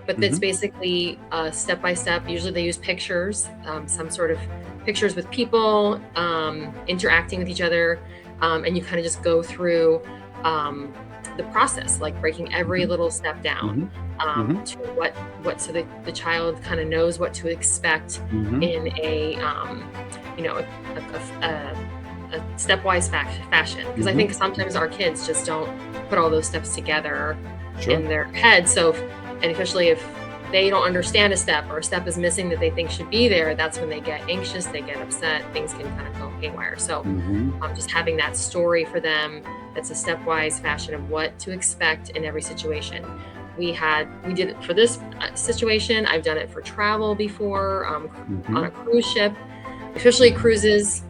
but that's basically step by step. Usually they use pictures, some sort of pictures with people interacting with each other, and you kind of just go through the process, like breaking every little step down to so that the child kind of knows what to expect in a stepwise fashion. Because I think sometimes our kids just don't put all those steps together in their head. So, and especially if they don't understand a step or a step is missing that they think should be there, that's when they get anxious, they get upset, things can kind of go haywire. So just having that story for them, that's a stepwise fashion of what to expect in every situation. We did it for this situation. I've done it for travel before, on a cruise ship, especially cruises.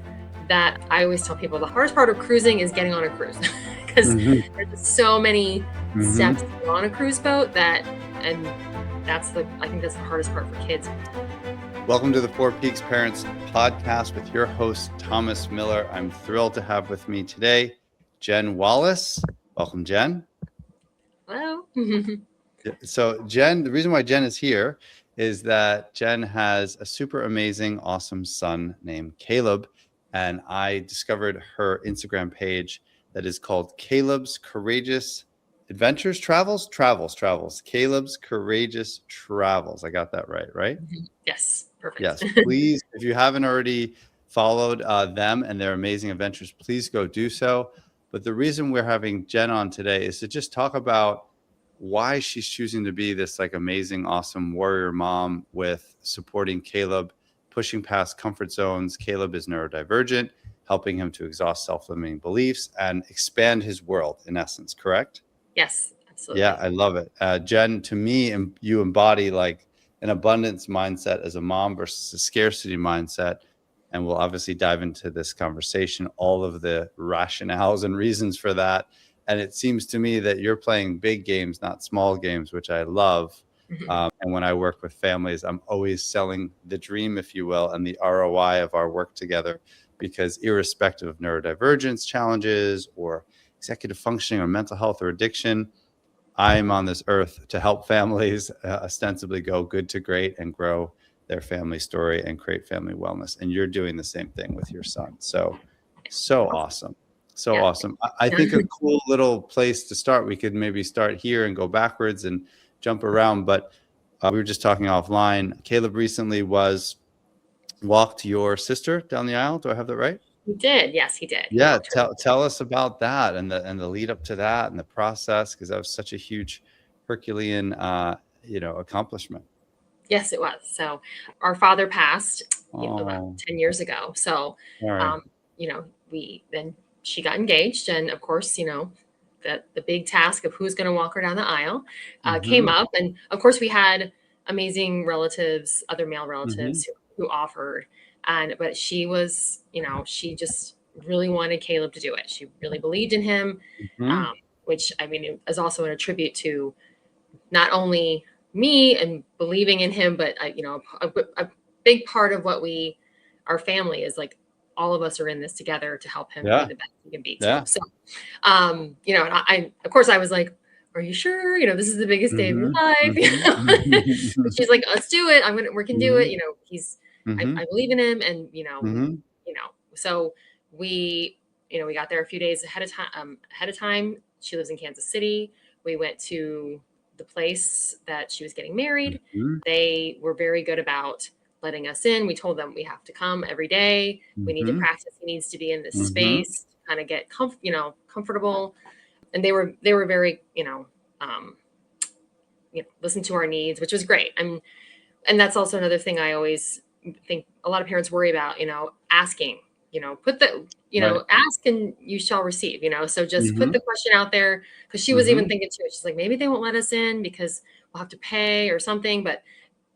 That I always tell people the hardest part of cruising is getting on a cruise because there's so many steps on a cruise boat I think that's the hardest part for kids. Welcome to the Four Peaks Parents podcast with your host, Thomas Miller. I'm thrilled to have with me today, Jen Wallace. Welcome, Jen. Hello. So Jen, the reason why Jen is here is that Jen has a super amazing, awesome son named Caleb. And I discovered her Instagram page that is called Caleb's Courageous Adventures, Travels. Caleb's Courageous Travels. I got that right? Yes, perfect. Yes, please, if you haven't already followed them and their amazing adventures, please go do so. But the reason we're having Jen on today is to just talk about why she's choosing to be this like amazing, awesome warrior mom with supporting Caleb, pushing past comfort zones. Caleb is neurodivergent, helping him to exhaust self-limiting beliefs and expand his world, in essence, correct? Yes, absolutely. Yeah, I love it. Jen, to me, you embody like an abundance mindset as a mom versus a scarcity mindset. And we'll obviously dive into this conversation, all of the rationales and reasons for that. And it seems to me that you're playing big games, not small games, which I love. And when I work with families, I'm always selling the dream, if you will, and the ROI of our work together, because irrespective of neurodivergence challenges or executive functioning or mental health or addiction, I'm on this earth to help families ostensibly go good to great and grow their family story and create family wellness. And you're doing the same thing with your son. So awesome. So awesome. I think a cool little place to start, we could maybe start here and go backwards and jump around, but we were just talking offline. Caleb recently walked your sister down the aisle. Do I have that right? He did. Yes, he did. Yeah. Tell us about that and the lead up to that and the process, because that was such a huge Herculean, accomplishment. Yes, it was. So our father passed about 10 years ago. So, she got engaged, and of course, the big task of who's going to walk her down the aisle came up. And of course we had amazing relatives, other male relatives who offered. But she was, she just really wanted Caleb to do it. She really believed in him, which it is also a tribute to not only me and believing in him, but a big part of our family is like, all of us are in this together to help him be the best he can be too. So, and of course I was like, are you sure? This is the biggest day of your life. But she's like, let's do it. We can do it. I believe in him. And, so we got there a few days ahead of time. She lives in Kansas City. We went to the place that she was getting married. They were very good about letting us in. We told them we have to come every day. We need to practice. He needs to be in this space, to kind of get comfortable. And they were very, listen to our needs, which was great. And that's also another thing I always think a lot of parents worry about, asking, put the, ask and you shall receive, so just put the question out there. Cause she was even thinking too, she's like, maybe they won't let us in because we'll have to pay or something, but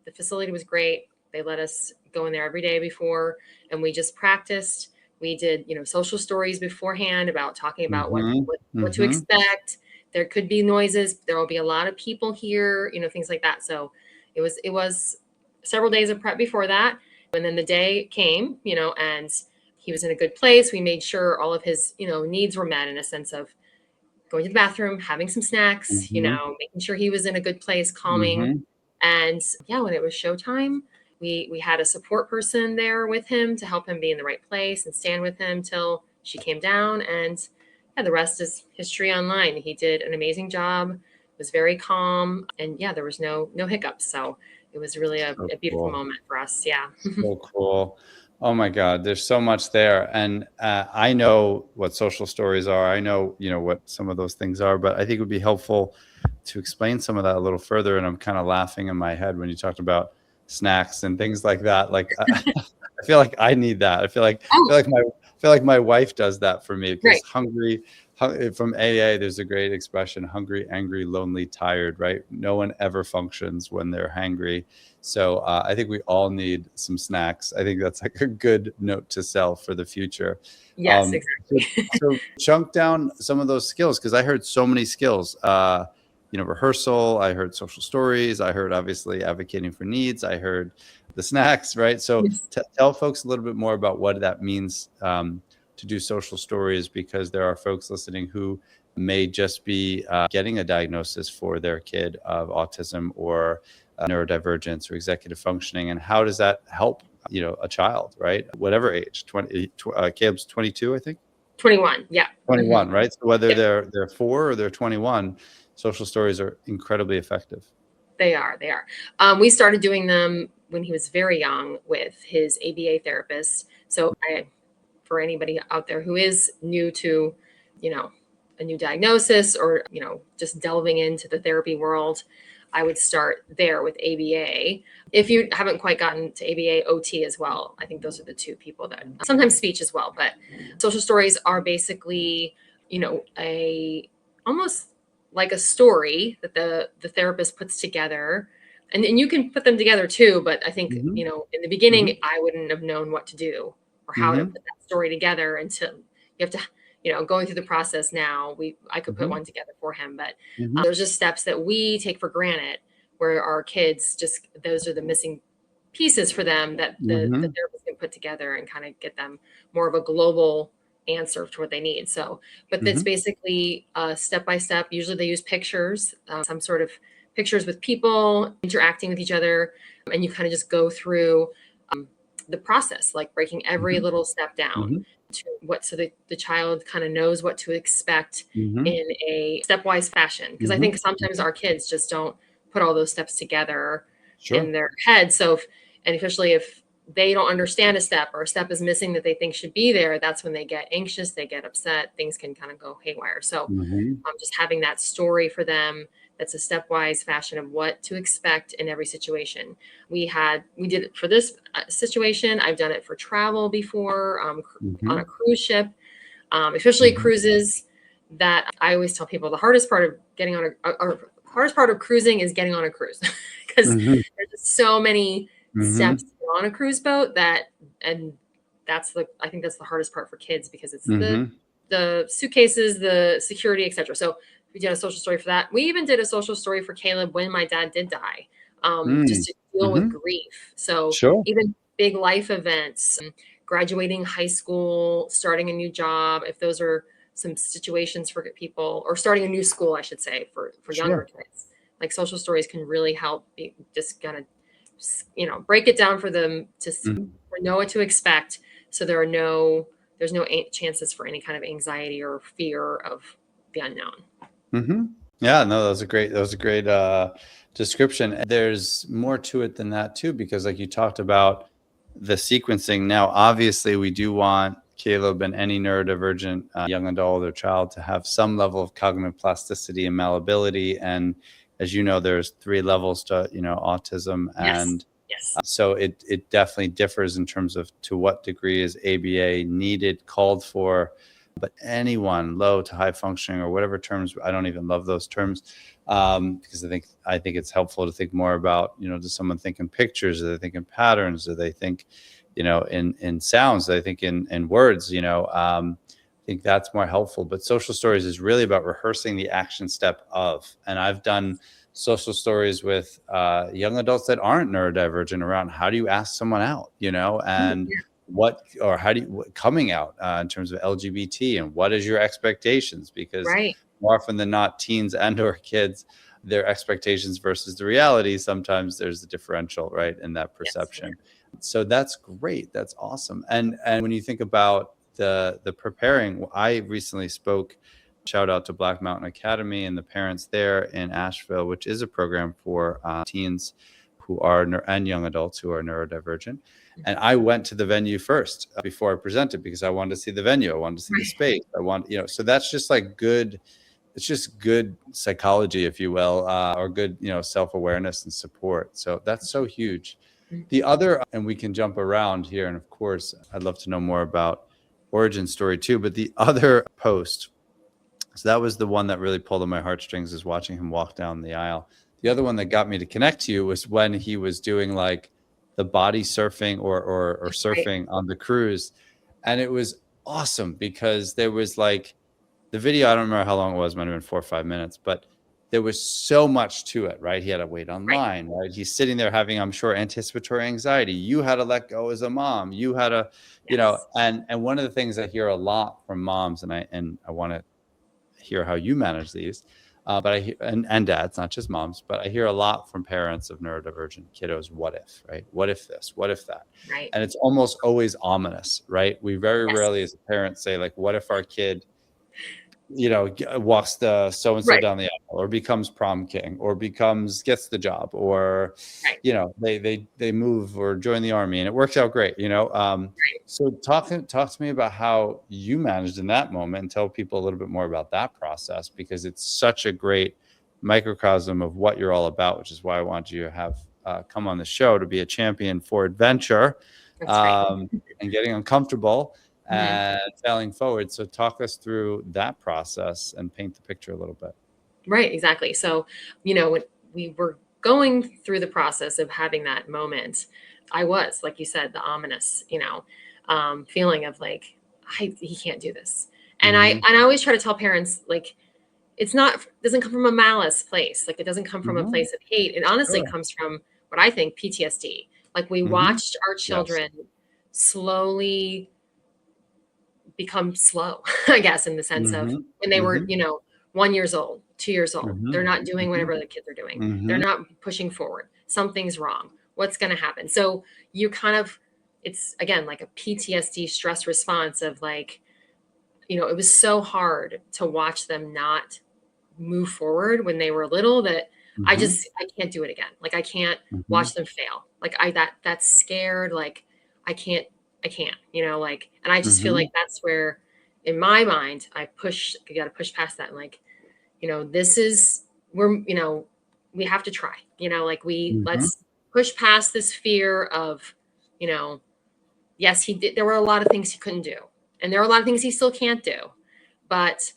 the facility was great. They let us go in there every day before, and we just practiced. We did, social stories beforehand about talking about what to expect. There could be noises. There will be a lot of people here, things like that. So it was several days of prep before that. And then the day came, and he was in a good place. We made sure all of his, needs were met in a sense of going to the bathroom, having some snacks, making sure he was in a good place, calming. And yeah, when it was showtime, we had a support person there with him to help him be in the right place and stand with him till she came down. And yeah, the rest is history online. He did an amazing job, was very calm, and yeah, there was no hiccups. So it was really So a beautiful cool. moment for us. Yeah. So cool. Oh my God, there's so much there. And I know what social stories are. I know, what some of those things are, but I think it would be helpful to explain some of that a little further. And I'm kind of laughing in my head when you talked about snacks and things like that. Like, I feel like I need that. Oh, I feel like my wife does that for me because right. from AA, there's a great expression, hungry, angry, lonely, tired, right? No one ever functions when they're hangry. So I think we all need some snacks. I think that's like a good note to sell for the future. Yes, So, exactly. so chunk down some of those skills because I heard so many skills. Rehearsal. I heard social stories. I heard obviously advocating for needs. I heard the snacks, right? So Yes. tell folks a little bit more about what that means to do social stories because there are folks listening who may just be getting a diagnosis for their kid of autism or neurodivergence or executive functioning. And how does that help, a child, right? Whatever age, Caleb's 22, I think. 21. Yeah. 21, right? So whether Yep. they're 4 or they're 21, social stories are incredibly effective. They are. They are. We started doing them when he was very young with his ABA therapist. So for anybody out there who is new to, you know, a new diagnosis or, just delving into the therapy world, I would start there with ABA. If you haven't quite gotten to ABA, OT as well. I think those are the two people that sometimes speech as well. But social stories are basically, a almost like a story that the therapist puts together. And you can put them together too, but I think, Mhm, in the beginning, mhm, I wouldn't have known what to do or how to mhm, put that story together until you have to, going through the process now, I could put mhm, one together for him, but mhm, there's just steps that we take for granted where our kids just, those are the missing pieces for them that the mhm, therapist can put together and kind of get them more of a global answer to what they need. So, but that's mhm, basically step by step. Usually they use pictures, some sort of pictures with people interacting with each other, and you kind of just go through um, the process, like breaking every mhm, little step down mhm, to what, so that the child kind of knows what to expect mhm, in a stepwise fashion. Because I mhm, think sometimes mhm. our kids just don't put all those steps together Sure. in their head. So, and especially if they don't understand a step or a step is missing that they think should be there, that's when they get anxious, they get upset, things can kind of go haywire. So, Mhm, just having that story for them that's a stepwise fashion of what to expect in every situation. We did it for this situation. I've done it for travel before, on a mhm, cruise ship, especially mhm, cruises. That I always tell people the hardest part of getting on or hardest part of cruising is getting on a cruise because mhm, there's just so many steps mhm, to go on a cruise boat and I think that's the hardest part for kids because it's mhm, the suitcases, the security, etc. So we did a social story for that. We even did a social story for Caleb when my dad did die, just mm, to deal with mhm. grief. So Sure. even big life events, graduating high school, starting a new job, if those are some situations for people, or starting a new school, I should say, for younger Sure. kids. Like social stories can really help just kind of, break it down for them to Mhm, know what to expect. So there's no chances for any kind of anxiety or fear of the unknown. mhm. Yeah, no, that was a great description. There's more to it than that too, because like you talked about the sequencing. Now, obviously, we do want Caleb and any neurodivergent young adult or child to have some level of cognitive plasticity and malleability. And as you know, there's 3 levels to autism, Yes. and Yes. so it definitely differs in terms of to what degree is ABA needed, called for. But anyone low to high functioning or whatever terms, I don't even love those terms, because I think it's helpful to think more about, does someone think in pictures? Do they think in patterns? Do they think, in sounds? Do they think in words? I think that's more helpful. But social stories is really about rehearsing the action step of. And I've done social stories with young adults that aren't neurodivergent around how do you ask someone out, Mm, and yeah. what or how do you coming out in terms of LGBT and what is your expectations, because Right. more often than not teens and or kids their expectations versus the reality, sometimes there's a differential, right, in that Yes. perception. So that's great. That's awesome. And when you think about the preparing, I recently spoke, shout out to Black Mountain Academy and the parents there in Asheville, which is a program for teens who are and young adults who are neurodivergent. And I went to the venue first before I presented because I wanted to see the venue. I wanted to see the space. So that's just like good. It's just good psychology, if you will, or good, self-awareness and support. So that's so huge. The other, and we can jump around here, and of course, I'd love to know more about origin story too, but the other post, so that was the one that really pulled on my heartstrings, is watching him walk down the aisle. The other one that got me to connect to you was when he was doing like the body surfing or Right. surfing on the cruise. And it was awesome because there was like the video, I don't remember how long it was, might have been 4 or 5 minutes, but there was so much to it, right? He had to wait Right. online, right? He's sitting there having, I'm sure, anticipatory anxiety. You had to let go as a mom. You had to, Yes. and one of the things I hear a lot from moms, and I want to hear how you manage these, but I hear, and dads, not just moms, but I hear a lot from parents of neurodivergent kiddos. What if, right? What if this? What if that? Right. And it's almost always ominous, right? We very Yes. rarely, as a parent, say like, what if our kid walks the so and so Right. down the aisle, or becomes prom king, or gets the job, or Right. they move or join the army, and it works out great. Right. So talk to me about how you managed in that moment, and tell people a little bit more about that process, because it's such a great microcosm of what you're all about, which is why I want you to have come on the show, to be a champion for adventure, That's right. and getting uncomfortable Mhm. and failing forward. So talk us through that process and paint the picture a little bit. Right, exactly. So, when we were going through the process of having that moment, I was, like you said, the ominous, feeling of like, he can't do this. Mm-hmm. And I always try to tell parents, like, it's not, doesn't come from a malice place. Like, it doesn't come from a Mm-hmm. place of hate. It honestly Sure. comes from what I think PTSD. Like, we Mm-hmm. watched our Yes. children slowly become slow, I guess, in the sense of Mm-hmm. when they were, Mm-hmm. 1 years old, 2 years old, Mm-hmm. they're not doing Mm-hmm. whatever the kids are doing. They're Mm-hmm. not pushing forward. Something's wrong. What's going to happen? So you kind of, it's again like a PTSD stress response of like, it was so hard to watch them not move forward when they were little that Mm-hmm. I can't do it again. Like I can't Mm-hmm. watch them fail. Like that's scared. Like I can't, like, and I just feel Mm-hmm. like that's where in my mind, you got to push past that. And like, this is, we have to try, like Mm-hmm. let's push past this fear of, you know, yes, he did. There were a lot of things he couldn't do, and there are a lot of things he still can't do. But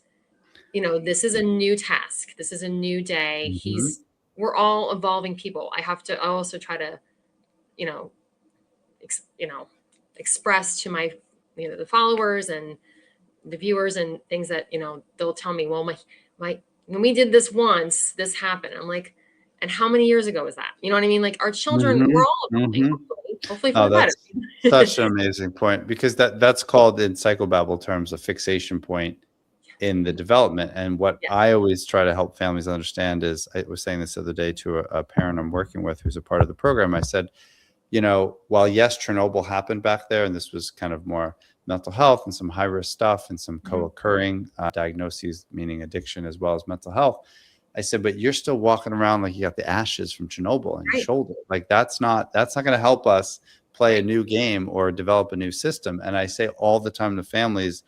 this is a new task. This is a new day. Mm-hmm. We're all evolving people. I also try to, you know, ex, you know, express to my, the followers and the viewers and things that, they'll tell me, well, when we did this once, this happened. I'm like, and how many years ago was that? You know what I mean? Like our children, Mm-hmm. we're all evolving, Mm-hmm. hopefully for Oh, the better. that's such an amazing point, because that's called in psychobabble terms a fixation point in the development. And what Yes. I always try to help families understand is, I was saying this the other day to a parent I'm working with who's a part of the program. I said, while yes, Chernobyl happened back there, and this was kind of more mental health and some high risk stuff and some Mhm. co-occurring diagnoses, meaning addiction as well as mental health. I said, but you're still walking around like you got the ashes from Chernobyl on your Right. shoulder. Like that's not going to help us play a Right. new game or develop a new system. And I say all the time to families,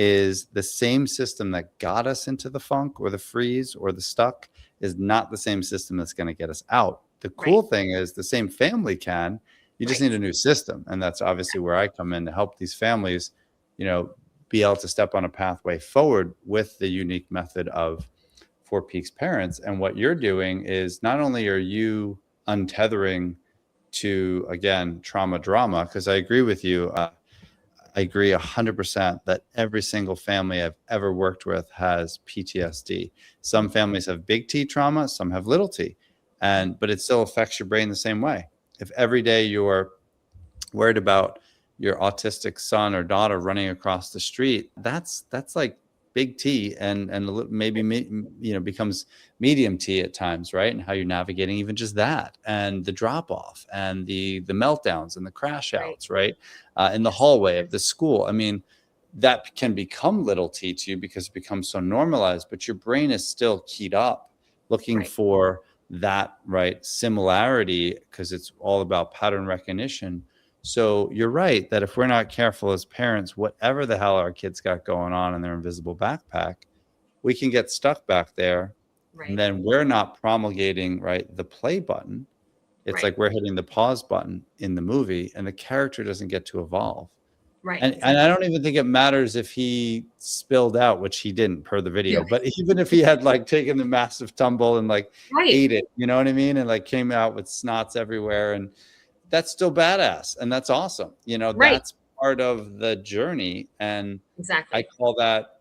is the same system that got us into the funk or the freeze or the stuck is not the same system that's going to get us out. The Right. cool thing is the same family can, you just need Right. a new system. And that's obviously where I come in to help these families, you know, be able to step on a pathway forward with the unique method of Four Peaks Parents. And what you're doing is, not only are you untethering to, again, trauma drama, because I agree with you. I agree 100% that every single family I've ever worked with has PTSD. Some families have big T trauma, some have little t, but it still affects your brain the same way. If every day you're worried about your autistic son or daughter running across the street, that's like big T and maybe becomes medium T at times, right? And how you're navigating even just that, and the drop off, and the meltdowns and the crash Right. outs, right? In the Yes. hallway of the school. I mean, that can become little T to you because it becomes so normalized, but your brain is still keyed up looking Right. for that, right, similarity, because it's all about pattern recognition. So you're right that if we're not careful as parents, whatever the hell our kids got going on in their invisible backpack, we can get stuck back there. And Right. then we're not promulgating, right, the play button. It's Right. like we're hitting the pause button in the movie, and the character doesn't get to evolve. Right. And I Exactly. don't even think it matters if he spilled out, which he didn't per the Yeah. video, but even if he had, like, taken the massive tumble and, like, Right. ate it, you know what I mean? And, like, came out with snots everywhere, and that's still badass, and that's awesome. Right. That's part of the journey, and I Exactly. call that,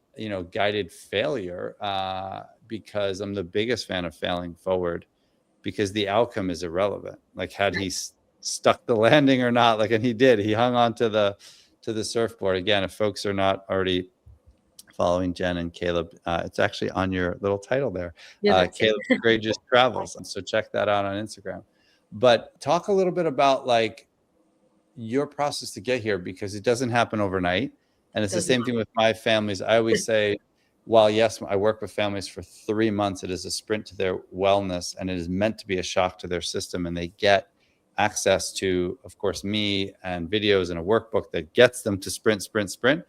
guided failure, because I'm the biggest fan of failing forward, because the outcome is irrelevant. Like, had he Right. stuck the landing or not, like, and he did. He hung on to the surfboard. Again, if folks are not already following Jen and Caleb, it's actually on your little title there. Yeah. That's it. Caleb's Courageous Travels. And so check that out on Instagram. But talk a little bit about, like, your process to get here, because it doesn't happen overnight. And it's the Does same not. thing with my families. I always say, while yes, I work with families for 3 months, it is a sprint to their wellness, and it is meant to be a shock to their system. And they get access to, of course, me and videos and a workbook that gets them to sprint, sprint, sprint.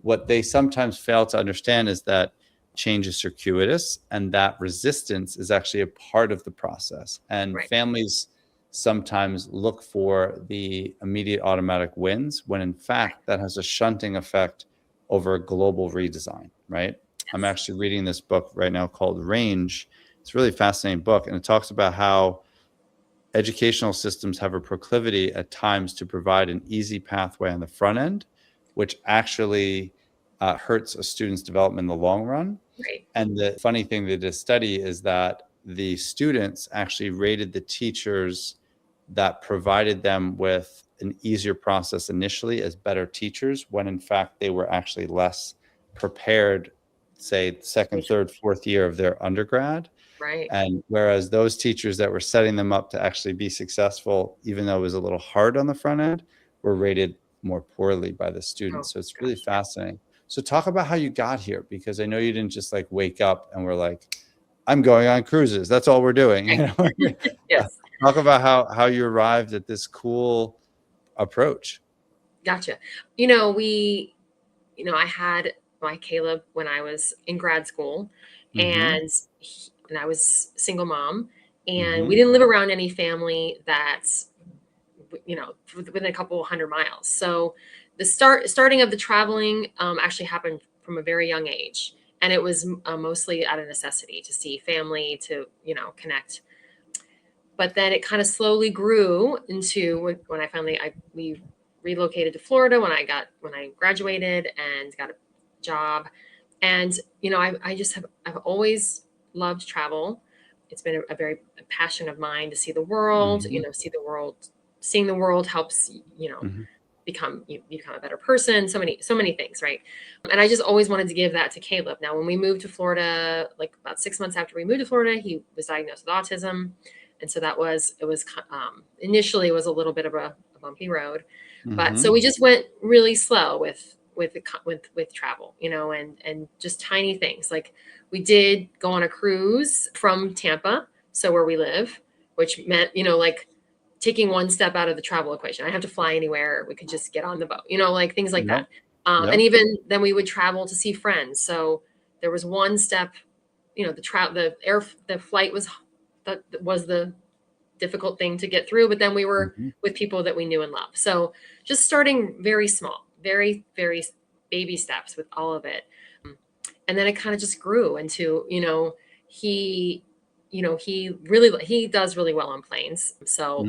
What they sometimes fail to understand is that change is circuitous, and that resistance is actually a part of the process. And Right. families sometimes look for the immediate automatic wins, when in Right. fact that has a shunting effect over a global redesign, right? I'm Yes. actually reading this book right now called Range. It's a really fascinating book, and it talks about how educational systems have a proclivity at times to provide an easy pathway on the front end, which actually hurts a student's development in the long run. Right. And the funny thing they did a study is that the students actually rated the teachers that provided them with an easier process initially as better teachers, when in fact they were actually less prepared, say, second, third, fourth year of their undergrad. Right. And whereas those teachers that were setting them up to actually be successful, even though it was a little hard on the front end, were rated more poorly by the Oh students. So it's really gosh. Yeah. fascinating. So talk about how you got here, because I know you didn't just, like, wake up and we're like, I'm going on cruises. That's all we're doing. Yes. Talk about how you arrived at this cool approach. Gotcha. We, I had my Caleb when I was in grad school, Mm-hmm. and I was single mom, and Mm-hmm. we didn't live around any family that's, within a couple 100 miles. So the starting of the traveling actually happened from a very young age, and it was mostly out of necessity to see family, to connect. But then it kind of slowly grew into when we relocated to Florida when I graduated and got a job. And I've always loved travel. It's been a very passion of mine to see the world. Mm-hmm. Seeing the world helps Mm-hmm. you become a better person. So many things, right? And I just always wanted to give that to Caleb. Now, when we moved to Florida, like about 6 months after we moved to Florida, he was diagnosed with autism, and so initially it was a little bit of a bumpy road, but Mm-hmm. so we just went really slow with travel, and just tiny things. Like, we did go on a cruise from Tampa, so where we live, which meant, like, taking one step out of the travel equation. I have to fly anywhere. We could just get on the boat, like things like Yep. that. And Yep. even then we would travel to see friends. So there was one step, the flight was the difficult thing to get through, but then we were Mm-hmm. with people that we knew and loved. So just starting very small, very, very baby steps with all of it. And then it kind of just grew into, he, he does really well on planes. So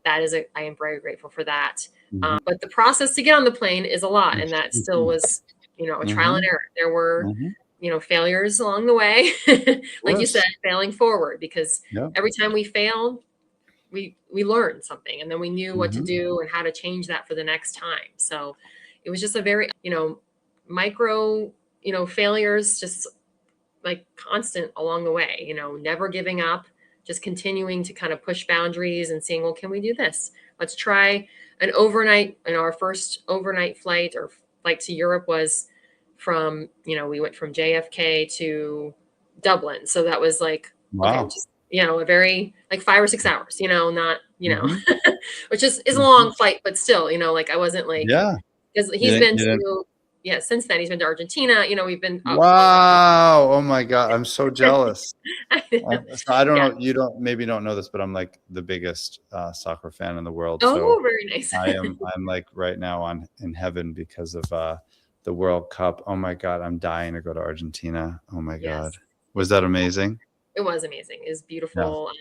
I am very grateful for that. Mm-hmm. But the process to get on the plane is a lot. And that still was, a trial and Mm-hmm. error. There were, Mm-hmm. failures along the way, Of like you said, course. failing forward, because Yep. every time we failed, we learned something, and then we knew what to Mm-hmm. do and how to change that for the next time. So it was just a very, micro failures just like constant along the way, never giving up, just continuing to kind of push boundaries and saying, well, can we do this? Let's try an overnight. And our first overnight flight or flight to Europe was we went from JFK to Dublin. So that was like, okay, Wow. just, a very like 5 or 6 hours, not, Hmm. which is a Hmm. long flight, but still, like I wasn't like, Yeah. because You he's didn't, been you didn't. to, yeah, since then he's been to Argentina, we've been all Wow. Oh my God. I'm so jealous. I know. So I don't Yeah. know. Maybe don't know this, but I'm like the biggest soccer fan in the world. Oh, So very nice. I'm like right now in heaven because of the World Cup. Oh my God. I'm dying to go to Argentina. Oh my God. Yes, Was it's that beautiful. amazing? It was amazing. It was Yeah. beautiful.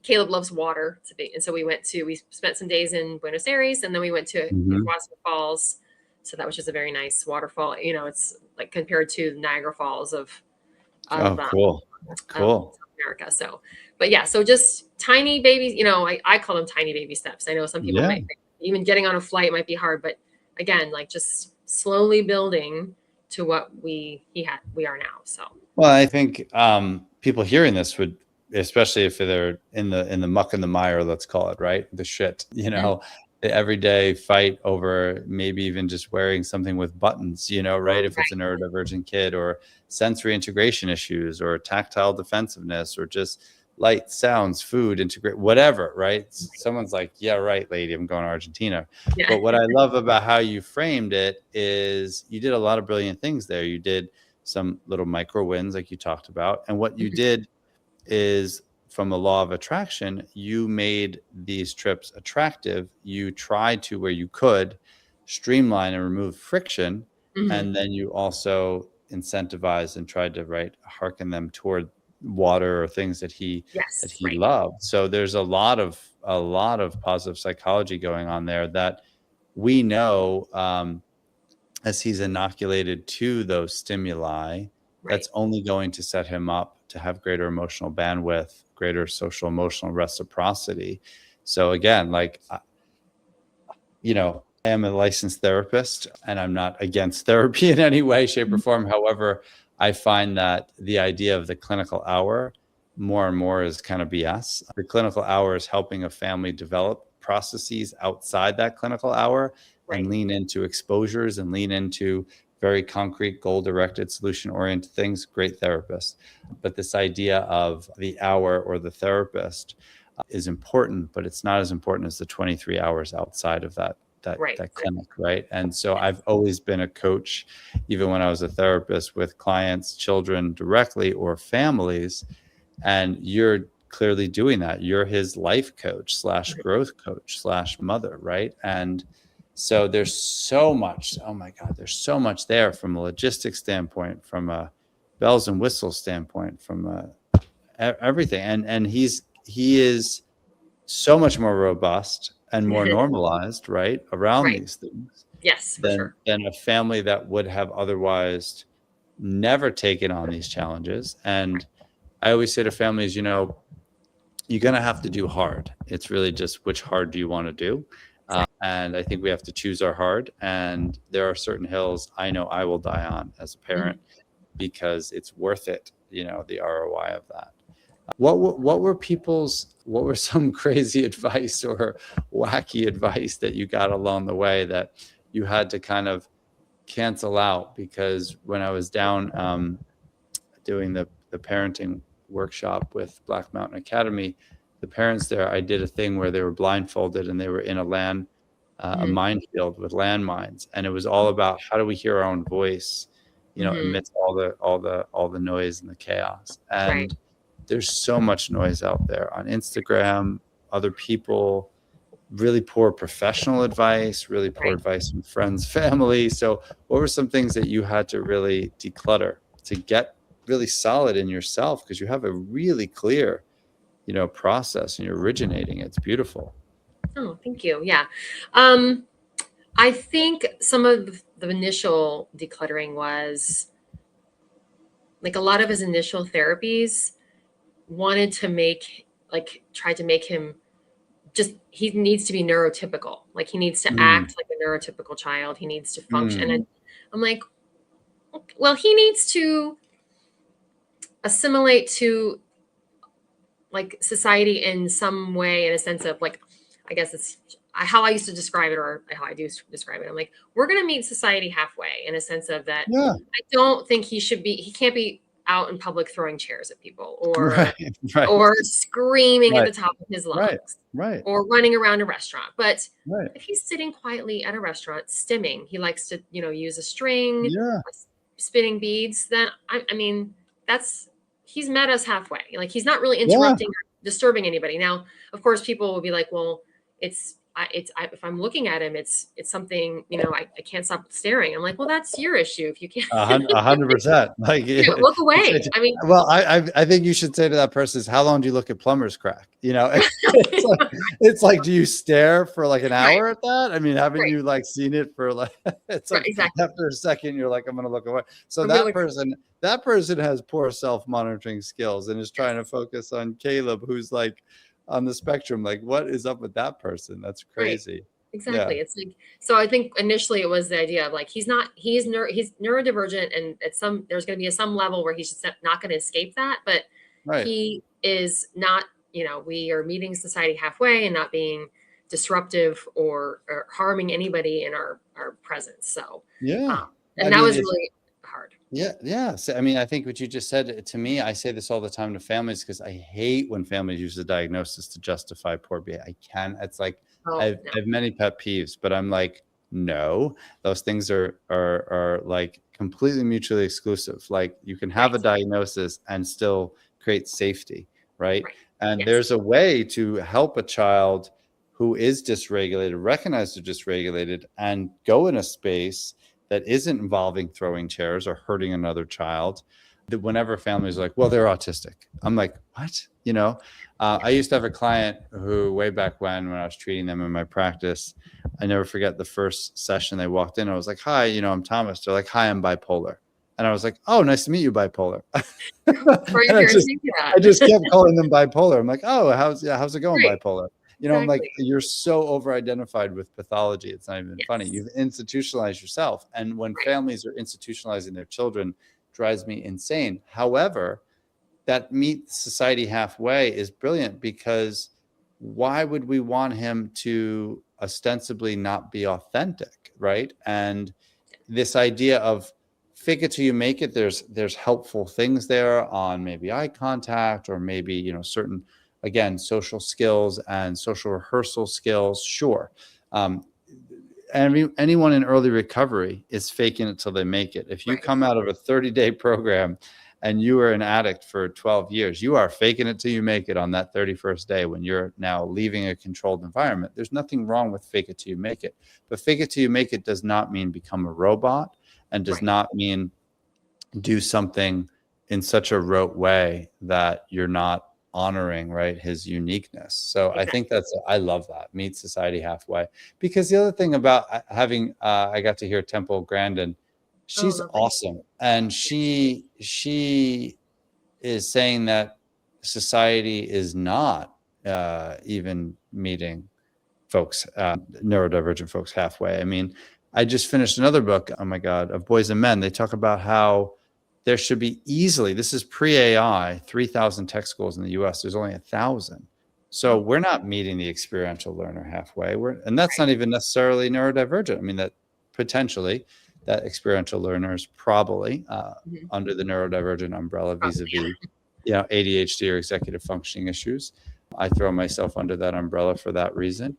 Caleb loves water, and so we spent some days in Buenos Aires, and then we went to Hmm. Iguazu Falls. So that was just a very nice waterfall. It's like compared to Niagara Falls of Oh, cool. Cool. South America. So, but yeah, so just tiny babies. I call them tiny baby steps. I know some people Yeah. might even getting on a flight might be hard, but again, like just slowly building to what we are now. So. Well, I think people hearing this would, especially if they're in the muck and the mire, let's call it, right? The shit, Mhm. the everyday fight over maybe even just wearing something with buttons, right? If it's a Right. neurodivergent kid, or sensory integration issues, or tactile defensiveness, or just light, sounds, food, integrate, whatever, right? Someone's like, yeah, right, lady, I'm going to Argentina. Yeah. But what I love about how you framed it is you did a lot of brilliant things there. You did some little micro wins like you talked about. And what you Mhm. did is, from the law of attraction, you made these trips attractive. You tried to, where you could, streamline and remove friction. Mhm. And then you also incentivized and tried to, right, hearken them toward water or things that Yes. he Right. loved. So there's a lot of positive psychology going on there that we know, as he's inoculated to those stimuli, Right. that's only going to set him up to have greater emotional bandwidth, greater social emotional reciprocity. So again, like, I am a licensed therapist and I'm not against therapy in any way, shape, or Mhm. form. However, I find that the idea of the clinical hour more and more is kind of BS. The clinical hour is helping a family develop processes outside that clinical hour and Right. lean into exposures and lean into very concrete, goal directed, solution oriented things. Great therapist. But this idea of the hour or the therapist is important, but it's not as important as the 23 hours outside of Right. that Right. clinic, right? And so Yes. I've always been a coach, even when I was a therapist, with clients, children directly, or families. And you're clearly doing that. You're his life coach slash Mhm. growth coach slash mother, right? And so there's so much. Oh my God, there's so much there, from a logistics standpoint, from a bells and whistles standpoint, from everything. And he is so much more robust and more normalized, right, around Right. these things Yes, for than sure. a family that would have otherwise never taken on these challenges. And I always say to families, you're going to have to do hard. It's really just, which hard do you want to do? Exactly. And I think we have to choose our hard. And there are certain hills I know I will die on as a Mhm. parent, because it's worth it, the ROI of that. What were some crazy advice or wacky advice that you got along the way that you had to kind of cancel out? Because when I was down doing the parenting workshop with Black Mountain Academy, the parents there, I did a thing where they were blindfolded and they were in a Mhm. minefield with landmines, and it was all about how do we hear our own voice, Mhm. amidst all the noise and the chaos. Right. And there's so much noise out there on Instagram, other people, really poor professional advice, really poor Right. advice from friends, family. So, what were some things that you had to really declutter to get really solid in yourself? Because you have a really clear, process, and you're originating. It's beautiful. Oh, thank you. Yeah. Um, I think some of the initial decluttering was like a lot of his initial therapies wanted to tried to make him just, he needs to be neurotypical. Like he needs to Mm, act like a neurotypical child. He needs to function. mm, And I'm like, Well, he needs to assimilate to like society in some way, in a sense of like, I guess it's how I used to describe it, or how I do describe it. I'm like, we're going to meet society halfway, in a sense of that. Yeah. I don't think he can't be out in public throwing chairs at people, Right. Right. or screaming at Right. the top of his Right. lungs, Right. or running around a restaurant. But Right. if he's sitting quietly at a restaurant stimming, he likes to, use a string, Yeah. spinning beads, then I mean, that's he's met us halfway. Like, he's not really Yeah. interrupting or disturbing anybody. Now, of course, people will be like, well, if I'm looking at him, it's something, I can't stop staring. I'm like, well, that's your issue. If you can't 100%. Like, look away. I mean, well, I think you should say to that person is, how long do you look at plumbers crack? It's like, do you stare for like an hour at that? I mean, haven't right, you like seen it for like, it's right, like exactly. after a second, you're like, I'm going to look away. So I'm that really- person has poor self-monitoring skills and is trying to focus on Caleb, who's like on the spectrum. Like, what is up with that person? That's crazy. Right. Exactly. It's like, so I think initially it was the idea of like, he's neurodivergent, and there's going to be some level where he's just not going to escape that, but Right. he is not, we are meeting society halfway and not being disruptive or harming anybody in our presence. So, Yeah. and that was really hard. Yeah. Yeah. So, I mean, I think what you just said to me, I say this all the time to families, because I hate when families use the diagnosis to justify poor behavior. It's like, I have many pet peeves, but I'm like, no, those things are like completely mutually exclusive. Like, you can have a diagnosis and still create safety, right? And there's a way to help a child who is dysregulated, recognize they're dysregulated, and go in a space that isn't involving throwing chairs or hurting another child. That whenever families are like, well, they're autistic, I'm like, what? I used to have a client who, way back when I was treating them in my practice, I never forget the first session they walked in. I was like, hi, I'm Thomas. They're like, hi, I'm bipolar. And I was like, oh, nice to meet you, bipolar. I just kept calling them bipolar. I'm like, oh, how's it going, bipolar? I'm like, you're so over-identified with pathology. It's not even funny. You've institutionalized yourself. And when families are institutionalizing their children, drives me insane. However, that meet society halfway is brilliant, because why would we want him to ostensibly not be authentic, right? And this idea of fake it till you make it, there's helpful things there on maybe eye contact, or maybe, certain, again, social skills and social rehearsal skills. Sure. Anyone in early recovery is faking it till they make it. If you come out of a 30-day program and you were an addict for 12 years, you are faking it till you make it on that 31st day when you're now leaving a controlled environment. There's nothing wrong with fake it till you make it. But fake it till you make it does not mean become a robot, and does not mean do something in such a rote way that you're not honoring, right, his uniqueness. So I think I love that, meet society halfway. Because the other thing about having, I got to hear Temple Grandin, she's awesome. And she is saying that society is not even meeting folks, neurodivergent folks halfway. I mean, I just finished another book, oh my God, of Boys and Men. They talk about how there should be easily, this is pre-AI, 3,000 tech schools in the US. There's only 1,000. So we're not meeting the experiential learner halfway. And that's not even necessarily neurodivergent. I mean, that potentially that experiential learner is probably under the neurodivergent umbrella vis-a-vis, ADHD or executive functioning issues. I throw myself under that umbrella for that reason.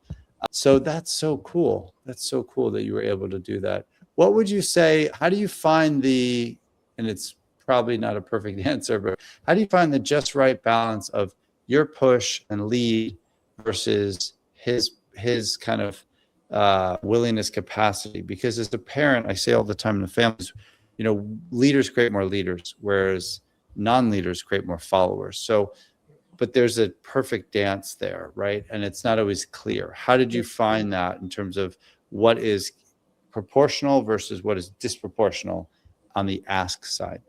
So that's so cool. That's so cool that you were able to do that. What would you say, how do you find and it's probably not a perfect answer, but how do you find the just right balance of your push and lead versus his kind of willingness, capacity? Because as a parent, I say all the time in the families, leaders create more leaders, whereas non-leaders create more followers. So, but there's a perfect dance there, right? And it's not always clear. How did you find that in terms of what is proportional versus what is disproportional on the ask side?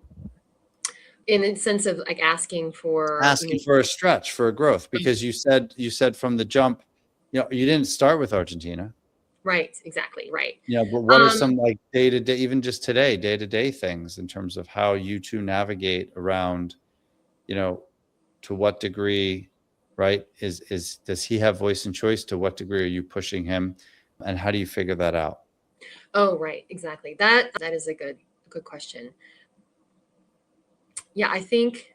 In the sense of like asking for a stretch, for a growth, because you said from the jump, you didn't start with Argentina. Right. Exactly. Right. Yeah, but what are Um, some like day-to-day, even just today, day-to-day things in terms of how you two navigate around, you know, to what degree, right? Does he have voice and choice? To what degree are you pushing him? And how do you figure that out? oh, right. Exactly. That is a good question. Yeah, I think,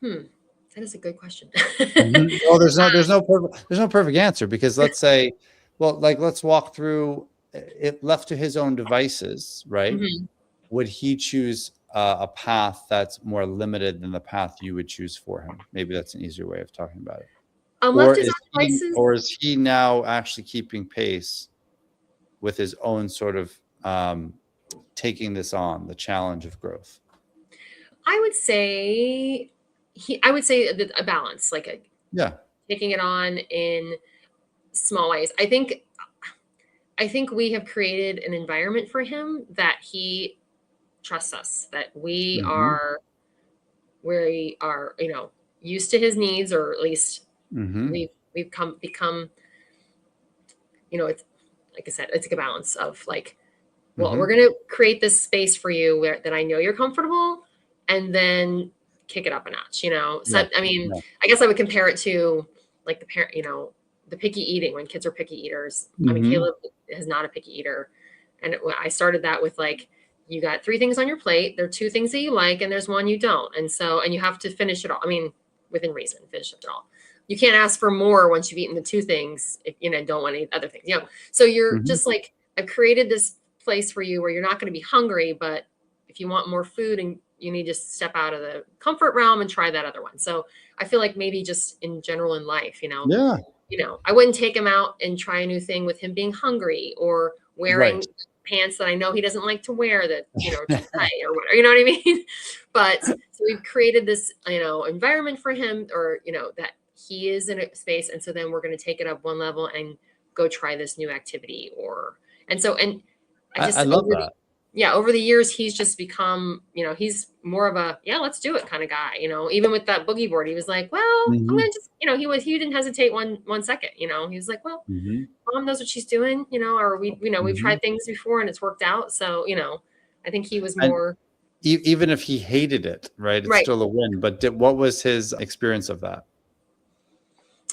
that is a good question. Well, there's no perfect answer because let's say, well, like let's walk through it left to his own devices, right? Mhm. Would he choose a path that's more limited than the path you would choose for him? Maybe that's an easier way of talking about it. Left his own devices. Or is he now actually keeping pace with his own sort of taking this on, the challenge of growth? I would say I would say a balance, like Yeah. taking it on in small ways. I think we have created an environment for him that he trusts us, that Hmm. we are, used to his needs, or at least Hmm. we've become, it's like I said, it's like a balance of like, well, we're Hmm. going to create this space for you that I know you're comfortable, and then kick it up a notch, Yeah. So, I mean, Yeah. I guess I would compare it to like the parent, the picky eating when kids are picky eaters. I mean, Hmm. Caleb is not a picky eater. And I started that with like, you got three things on your plate. There are two things that you like, and there's one you don't. And you have to finish it all. I mean, within reason, finish it all. You can't ask for more once you've eaten the two things, if don't want any other things, So you're Hmm. just like, I've created this place for you where you're not going to be hungry, but if you want more food and you need to step out of the comfort realm and try that other one. So I feel like maybe just in general in life, Yeah. I wouldn't take him out and try a new thing with him being hungry or Right. wearing pants that I know he doesn't like to wear that, are too tight or whatever, you know what I mean? But so we've created this, environment for him, or, that he is in a space. And so then we're going to take it up one level and go try this new activity, and I I just, love that. over the years, he's just become, he's more of a, yeah, let's do it kind of guy, even with that boogie board, he was like, well, I'm Hmm. going to just, he didn't hesitate one second, he was like, well, Hmm. mom knows what she's doing, or we've Hmm. tried things before and it's worked out. So, I think he was And more, even if he hated it, right, it's right. still a win. But what was his experience of that?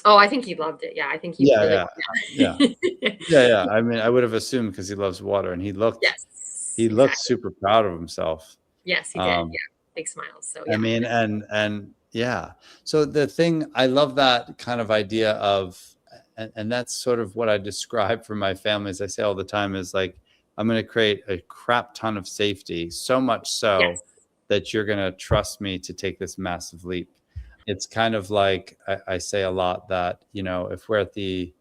Oh, I think he loved it. Yeah. I think he Yeah, really, yeah, yeah, yeah. yeah, yeah. I mean, I would have assumed because he loves water, and Yes, he looked exactly. super proud of himself. Yes, he did. Um, Yeah. Big smiles. So I yeah. mean, and yeah. So the thing, I love that kind of idea of, and that's sort of what I describe for my family. As I say all the time, is like I'm going to create a crap ton of safety, so much so Yes. that you're going to trust me to take this massive leap. It's kind of like I say a lot that if we're at the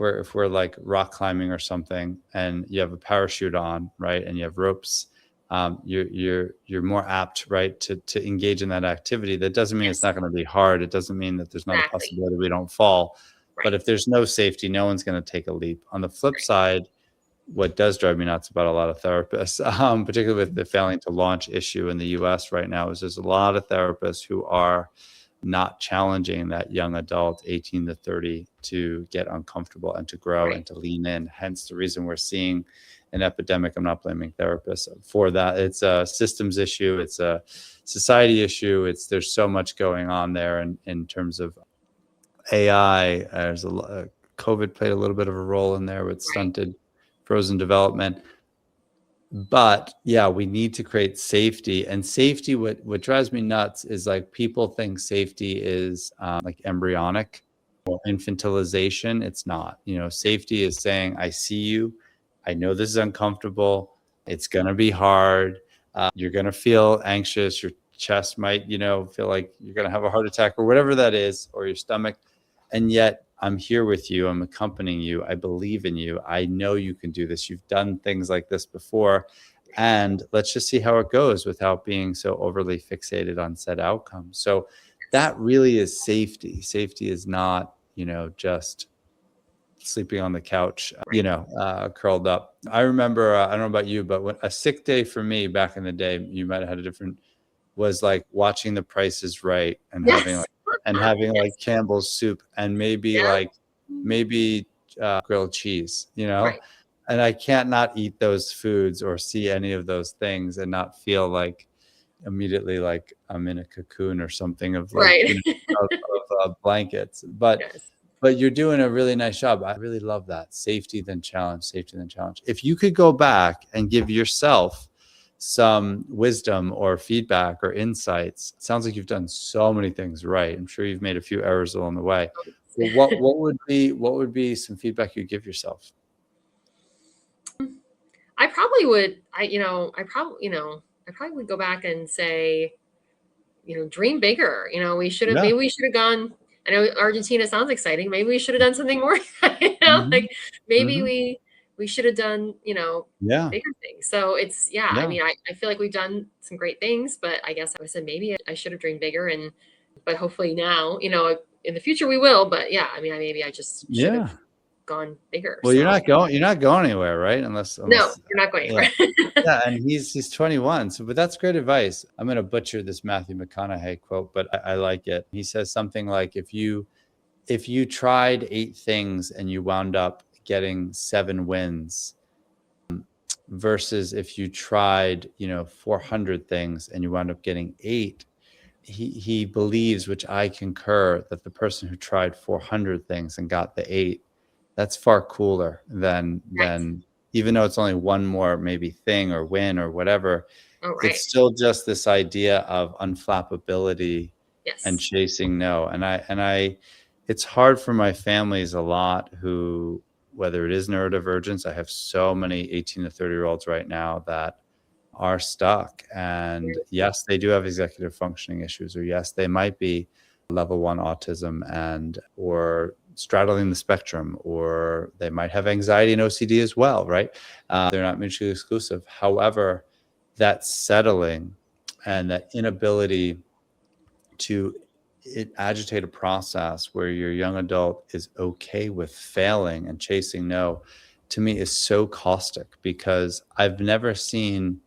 if we're like rock climbing or something, and you have a parachute on, right, and you have ropes, you're more apt, right, to engage in that activity. That doesn't mean it's Yes. not going to be hard. It doesn't mean that there's not a Exactly. possibility we don't fall. But Right. if there's no safety, no one's going to take a leap. On the flip Right. side, what does drive me nuts about a lot of therapists, particularly with the failing to launch issue in the US right now, is there's a lot of therapists who are not challenging that young adult 18 to 30 to get uncomfortable and to grow Right. and to lean in. Hence the reason we're seeing an epidemic. I'm not blaming therapists for that. It's a systems issue. It's a society issue. There's so much going on there in terms of AI. COVID played a little bit of a role in there with Right. stunted frozen development. But yeah, we need to create safety. And safety, what drives me nuts is like people think safety is like embryonic or infantilization. It's not. Safety is saying, I see you, I know this is uncomfortable, it's going to be hard, you're going to feel anxious, your chest might feel like you're going to have a heart attack or whatever that is, or your stomach, and yet I'm here with you, I'm accompanying you, I believe in you, I know you can do this, you've done things like this before, and let's just see how it goes without being so overly fixated on said outcomes. So Yes. that really is safety. Safety is not just sleeping on the couch, Right. curled up. I remember, I don't know about you, but when a sick day for me back in the day, you might have had a different, was like watching The Price is Right and having Yes. like Yes. Campbell's soup and maybe Yeah. maybe grilled cheese, you know? Right. And I can't not eat those foods or see any of those things and not feel like immediately like I'm in a cocoon or something of like, Right. you know, blankets. But Yes. you're doing a really nice job. I really love that. Safety, then challenge, safety, then challenge. If you could go back and give yourself some wisdom or feedback or insights, it sounds like you've done so many things right. I'm sure you've made a few errors along the way. Well, what would be some feedback you'd give yourself? I probably would, I probably would go back and say, dream bigger. Yeah. Maybe we should have gone. I know Argentina sounds exciting. Maybe we should have done something more. Hmm. Like maybe Hmm. we should have done, Yeah. bigger things. So it's, yeah, I Yeah. mean, I feel like we've done some great things, but I guess I said maybe I should have dreamed bigger, but hopefully now, in the future we will. But yeah, I mean, maybe I just should have Yeah. gone bigger. Well, So you're not going anywhere, right? Unless, no, you're not going yeah. anywhere. Yeah, and he's 21. So, but that's great advice. I'm going to butcher this Matthew McConaughey quote, but I like it. He says something like, if you tried 8 things and you wound up getting 7 wins, versus if you tried, 400 things and you wound up getting 8, he believes, which I concur, that the person who tried 400 things and got the 8, that's far cooler Right. than even though it's only one more maybe thing or win or whatever, Oh, it's right. still just this idea of unflappability and Yes. chasing no. It's hard for my families a lot who, whether it is neurodivergence, I have so many 18 to 30-year-olds right now that are stuck. And yes, they do have executive functioning issues, or yes, they might be level 1 autism and or straddling the spectrum, or they might have anxiety and OCD as well, right? They're not mutually exclusive. However, that settling and that inability to agitate a process where your young adult is okay with failing and chasing no, to me is so caustic, because I've never seen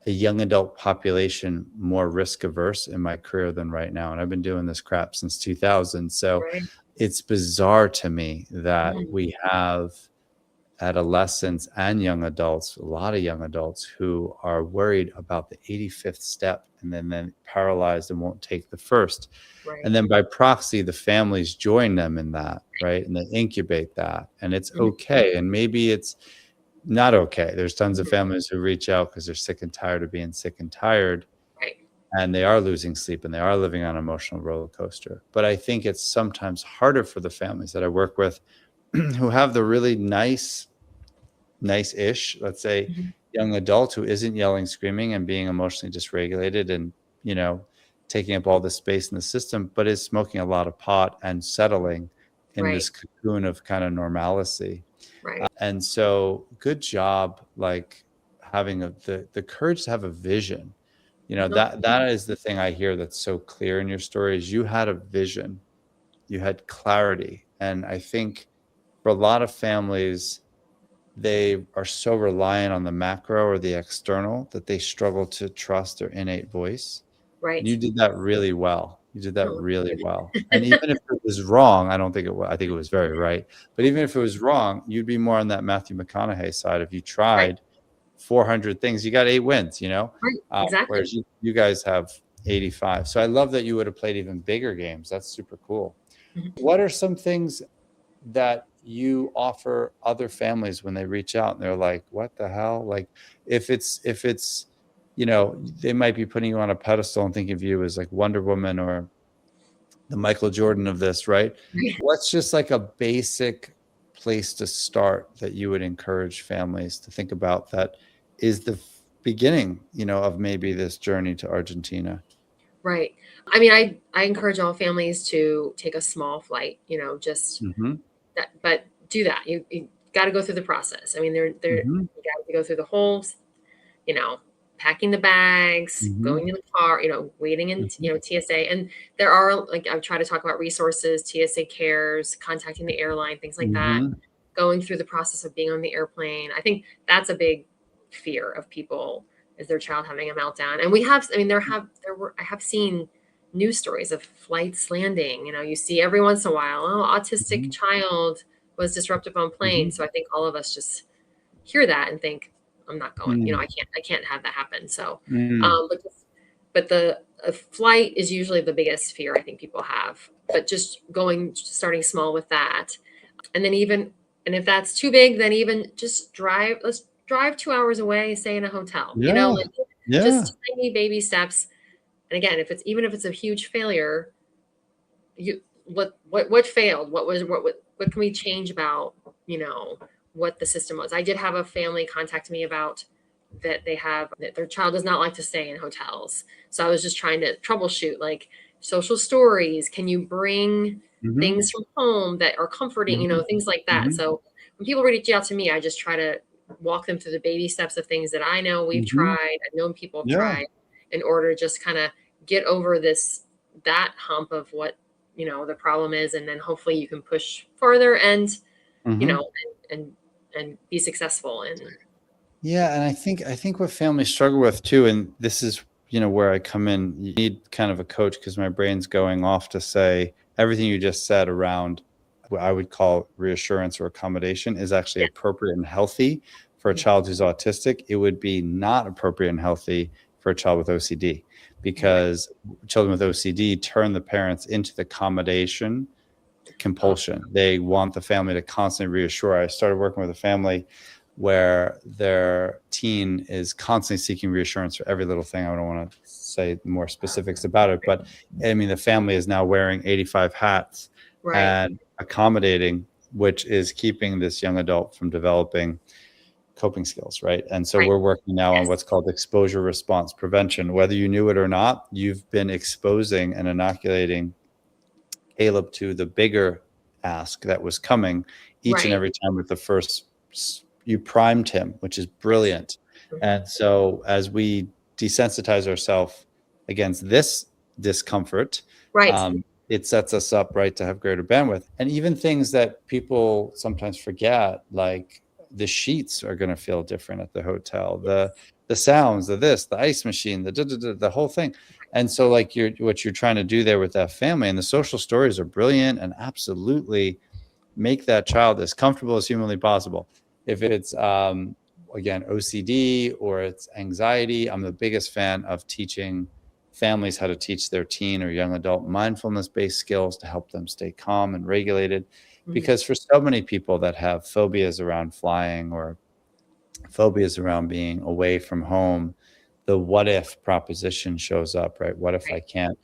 a young adult population more risk averse in my career than right now. And I've been doing this crap since 2000. So Right. it's bizarre to me that Mhm. we have adolescents and young adults, a lot of young adults who are worried about the 85th step and then paralyzed and won't take the first. Right. And then by proxy, the families join them in that, right? And they incubate that. And it's Mhm. okay. And maybe it's not okay. There's tons of Mhm. families who reach out because they're sick and tired of being sick and tired, Right. and they are losing sleep and they are living on an emotional roller coaster. But I think it's sometimes harder for the families that I work with who have the really nice-ish, let's say, Mhm. young adult who isn't yelling, screaming, and being emotionally dysregulated and, you know, taking up all the space in the system, but is smoking a lot of pot and settling in Right. this cocoon of kind of normalcy. Right. And so good job, like having the courage to have a vision. You know, No. that is the thing I hear that's so clear in your story is you had a vision, you had clarity. And I think for a lot of families, they are so reliant on the macro or the external that they struggle to trust their innate voice. And you Right. did that really well. You did that No. really well. And even if it was wrong, I don't think it was, I think it was very right. But even if it was wrong, you'd be more on that Matthew McConaughey side. If you Right. tried 400 things, you got 8 wins, you know? Right. Exactly. Whereas you guys have 85. So I love that you would have played even bigger games. That's super cool. Mhm. What are some things that you offer other families when they reach out and they're like, what the hell? Like if it's, they might be putting you on a pedestal and thinking of you as like Wonder Woman or the Michael Jordan of this, right? What's just like a basic place to start that you would encourage families to think about that is the beginning, of maybe this journey to Argentina? Right. I mean, I encourage all families to take a small flight, just Hmm. that, but do that. You got to go through the process. I mean, Hmm. you got to go through the whole, you know, packing the bags, Hmm. going in the car, waiting in, Hmm. TSA. And there are, like, I try to talk about resources, TSA cares, contacting the airline, things like that, Hmm. going through the process of being on the airplane. I think that's a big fear of people, is their child having a meltdown. And we have, I mean, I have seen news stories of flights landing. You see every once in a while, oh, autistic Hmm. child was disruptive on plane. Mhm. So I think all of us just hear that and think, I'm not going, Mm. I can't have that happen. So, Mm. but the flight is usually the biggest fear I think people have, but just starting small with that. And then and if that's too big, then even just let's drive 2 hours away, stay in a hotel, Yeah. like Yeah. just tiny baby steps. And again, even if it's a huge failure, what failed? What can we change about, what the system was? I did have a family contact me about that their child does not like to stay in hotels. So I was just trying to troubleshoot, like, social stories. Can you bring Mhm. things from home that are comforting, Mhm. things like that. Mhm. So when people reach out to me, I just try to walk them through the baby steps of things that I know we've Mhm. tried, I've known people have Yeah. tried, in order to just kind of get over that hump of what, the problem is. And then hopefully you can push farther and, you Mhm. know, and, and be successful. And Yeah, and I think what families struggle with too, and this is, where I come in, you need kind of a coach because my brain's going off to say everything you just said around what I would call reassurance or accommodation is actually yeah. appropriate and healthy for a child who's autistic. It would be not appropriate and healthy for a child with OCD Right. because children with OCD turn the parents into the accommodation Oh, compulsion. They want the family to constantly reassure. I started working with a family where their teen is constantly seeking reassurance for every little thing. I don't want to say more specifics about it, but I mean, the family is now wearing 85 hats right. and accommodating, which is keeping this young adult from developing coping skills, right? And so Right. we're working now on Yes. what's called exposure response prevention. Whether you knew it or not, you've been exposing and inoculating Caleb to the bigger ask that was coming each and Right. every time with the first you primed him, which is Yes. brilliant. Mhm. And so as we desensitize ourselves against this discomfort, Right. it sets us up right to have greater bandwidth. And even things that people sometimes forget, like the sheets are going to feel different at the hotel, the sounds, the ice machine, the whole thing. And so, like, what you're trying to do there with that family, and the social stories are brilliant and absolutely make that child as comfortable as humanly possible. If it's again OCD or it's anxiety, I'm the biggest fan of teaching families how to teach their teen or young adult mindfulness-based skills to help them stay calm and regulated. Mhm. Because for so many people that have phobias around flying or phobias around being away from home, the what if proposition shows up, right? What if I Right. can't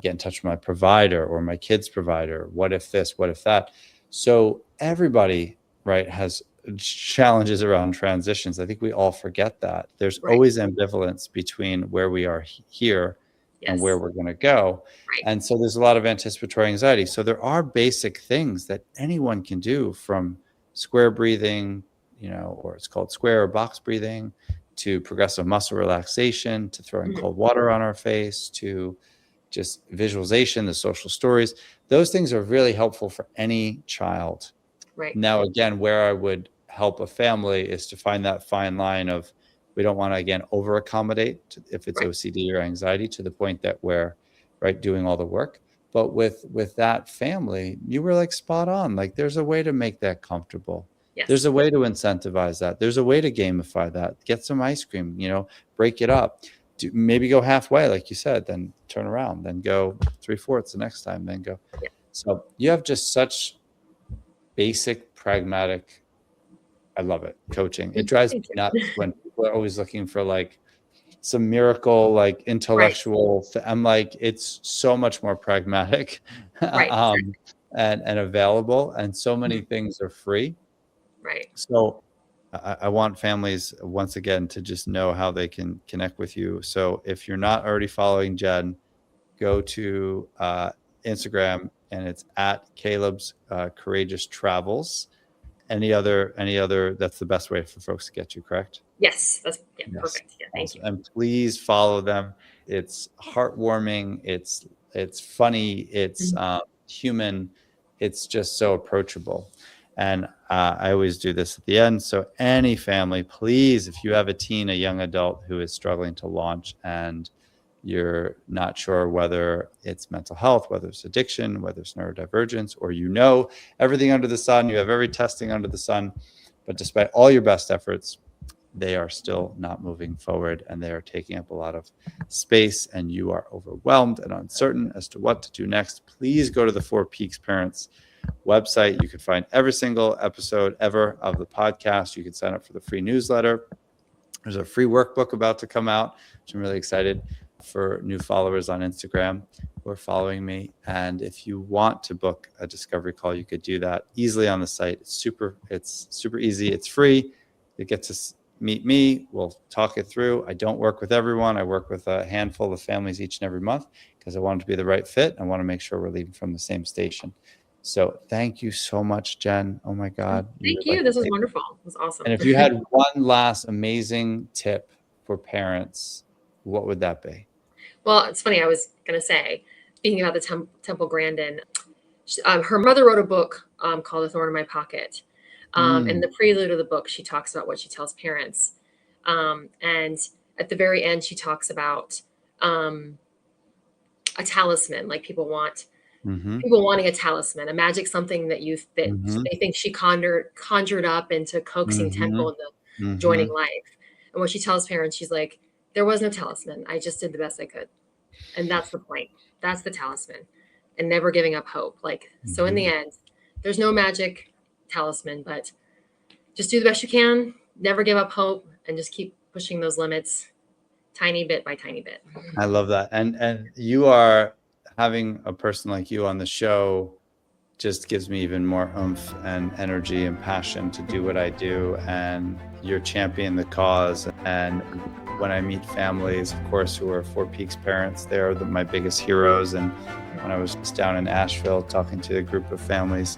get in touch with my provider or my kid's provider? What if this? What if that? So everybody, right, has challenges around transitions. I think we all forget that. There's Right. always ambivalence between where we are here and where Yes. we're going to go. Right. And so there's a lot of anticipatory anxiety. So there are basic things that anyone can do, from square breathing, or it's called square or box breathing, to progressive muscle relaxation, to throwing Mhm. cold water on our face, to just visualization, the social stories. Those things are really helpful for any child. Right. Now, again, where I would help a family is to find that fine line of, we don't want to, again, over accommodate if it's Right. OCD or anxiety to the point that we're right doing all the work. But with that family, you were like spot on. Like, there's a way to make that comfortable. There's Yes. a way to incentivize that. There's a way to gamify that. Get some ice cream, break it up. Maybe go halfway, like you said, then turn around, then go three-fourths the next time, then go. Yeah. So you have just such basic, pragmatic, I love it, coaching. It drives me Thank you. nuts when people are always looking for like some miracle, like Right. intellectual. I'm like, it's so much more pragmatic, Right. um, and available, and so many Mhm. things are free. Right. So I want families once again to just know how they can connect with you. So if you're not already following Jen, go to Instagram, and it's at Caleb's Courageous Travels. Any other, that's the best way for folks to get you, correct? Yes. That's, yeah. Yes. Perfect. Yeah. Thank Awesome. you. And please follow them. It's heartwarming. It's funny. It's Mhm. human. It's just so approachable. And I always do this at the end. So any family, please, if you have a teen, a young adult who is struggling to launch and you're not sure whether it's mental health, whether it's addiction, whether it's neurodivergence, or you know everything under the sun, you have every testing under the sun, but despite all your best efforts, they are still not moving forward, and they are taking up a lot of space, and you are overwhelmed and uncertain as to what to do next, please go to the Four Peaks Parents website. You can find every single episode ever of the podcast. You can sign up for the free newsletter. There's a free workbook about to come out, which I'm really excited for new followers on Instagram who are following me. And if you want to book a discovery call, you could do that easily on the site. It's super easy. It's free. You get to meet me. We'll talk it through. I don't work with everyone. I work with a handful of families each and every month because I want it to be the right fit. I want to make sure we're leaving from the same station. So thank you so much, Jen. Oh my God. Thank you. This was wonderful. It was awesome. And if you had one last amazing tip for parents, what would that be? Well, it's funny. I was going to say, speaking about the Temple Grandin, her mother wrote a book called A Thorn in My Pocket. In the prelude of the book, she talks about what she tells parents. And at the very end, she talks about a talisman, like people wanting a talisman, a magic something that they think she conjured up into coaxing Temple into joining life. And what she tells parents, she's like, there was no talisman. I just did the best I could. And that's the point. That's the talisman. And never giving up hope. So in the end, there's no magic talisman, but just do the best you can, never give up hope, and just keep pushing those limits tiny bit by tiny bit. I love that. And you are having a person like you on the show just gives me even more oomph and energy and passion to do what I do. And you're championing the cause. And when I meet families, of course, who are Four Peaks parents, they're my biggest heroes. And when I was down in Asheville talking to a group of families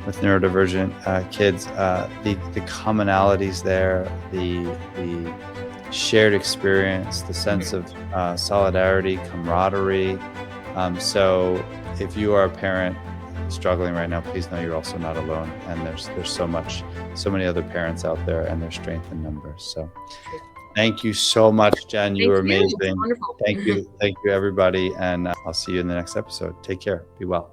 with neurodivergent kids, the commonalities there, the shared experience, the sense of solidarity, camaraderie. So if you are a parent struggling right now, please know you're also not alone. And there's so many other parents out there, and there's strength in numbers. So thank you so much, Jen. You were amazing. Wonderful. Thank you. Thank you, everybody. And I'll see you in the next episode. Take care. Be well.